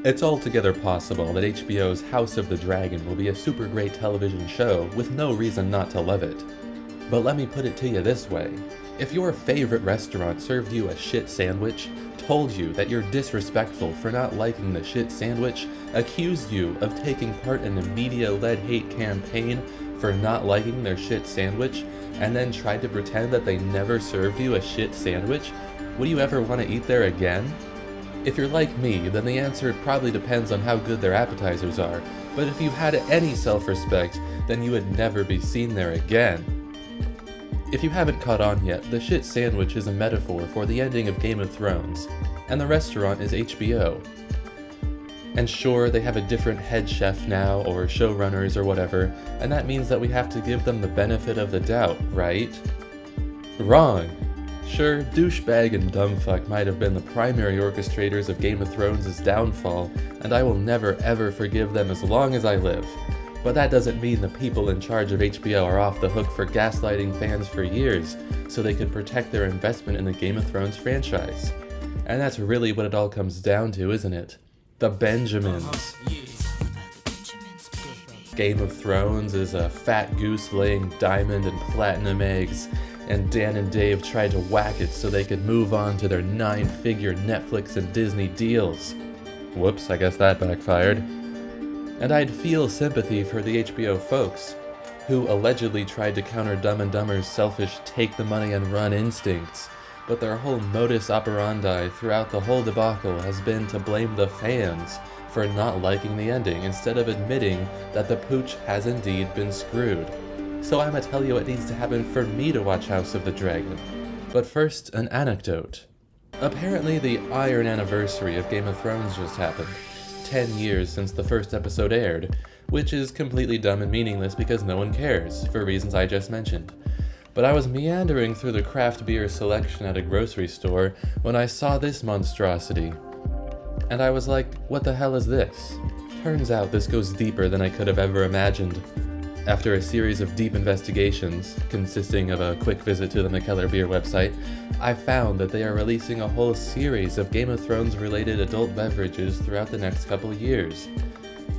It's altogether possible that HBO's House of the Dragon will be a super great television show with no reason not to love it. But let me put it to you this way. If your favorite restaurant served you a shit sandwich, told you that you're disrespectful for not liking the shit sandwich, accused you of taking part in a media-led hate campaign for not liking their shit sandwich, and then tried to pretend that they never served you a shit sandwich, would you ever want to eat there again? If you're like me, then the answer probably depends on how good their appetizers are, but if you had any self-respect, then you would never be seen there again. If you haven't caught on yet, the shit sandwich is a metaphor for the ending of Game of Thrones, and the restaurant is HBO. And sure, they have a different head chef now, or showrunners or whatever, and that means that we have to give them the benefit of the doubt, right? Wrong! Sure, douchebag and dumbfuck might have been the primary orchestrators of Game of Thrones' downfall, and I will never ever forgive them as long as I live. But that doesn't mean the people in charge of HBO are off the hook for gaslighting fans for years, so they could protect their investment in the Game of Thrones franchise. And that's really what it all comes down to, isn't it? The Benjamins. Game of Thrones is a fat goose laying diamond and platinum eggs, and Dan and Dave tried to whack it so they could move on to their 9-figure Netflix and Disney deals. Whoops, I guess that backfired. And I'd feel sympathy for the HBO folks, who allegedly tried to counter Dumb and Dumber's selfish take the money and run instincts, but their whole modus operandi throughout the whole debacle has been to blame the fans for not liking the ending instead of admitting that the pooch has indeed been screwed. So I'ma tell you what needs to happen for me to watch House of the Dragon. But first, an anecdote. Apparently the Iron Anniversary of Game of Thrones just happened. 10 years since the first episode aired, which is completely dumb and meaningless because no one cares, for reasons I just mentioned. But I was meandering through the craft beer selection at a grocery store when I saw this monstrosity. And I was like, what the hell is this? Turns out this goes deeper than I could have ever imagined. After a series of deep investigations, consisting of a quick visit to the McKellar Beer website, I found that they are releasing a whole series of Game of Thrones related adult beverages throughout the next couple years.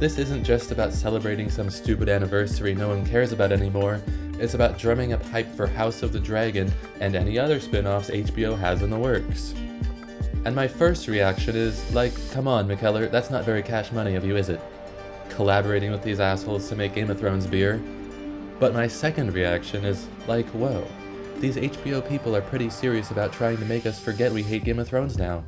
This isn't just about celebrating some stupid anniversary no one cares about anymore, it's about drumming up hype for House of the Dragon and any other spin-offs HBO has in the works. And my first reaction is, like, come on McKellar, that's not very cash money of you, is it? Collaborating with these assholes to make Game of Thrones beer. But my second reaction is like, whoa, these HBO people are pretty serious about trying to make us forget we hate Game of Thrones now.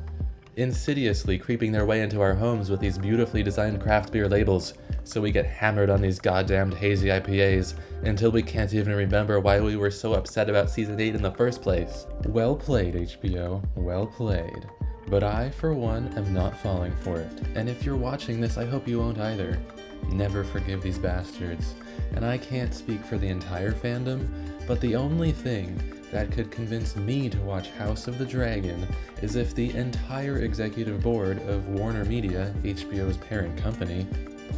Insidiously creeping their way into our homes with these beautifully designed craft beer labels, so we get hammered on these goddamned hazy IPAs until we can't even remember why we were so upset about Season 8 in the first place. Well played, HBO, well played. But I, for one, am not falling for it. And if you're watching this, I hope you won't either. Never forgive these bastards. And I can't speak for the entire fandom, but the only thing that could convince me to watch House of the Dragon is if the entire executive board of Warner Media, HBO's parent company,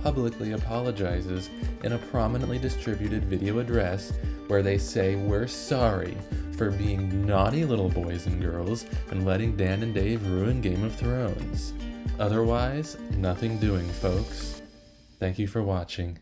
publicly apologizes in a prominently distributed video address where they say we're sorry for being naughty little boys and girls and letting Dan and Dave ruin Game of Thrones. Otherwise, nothing doing, folks. Thank you for watching.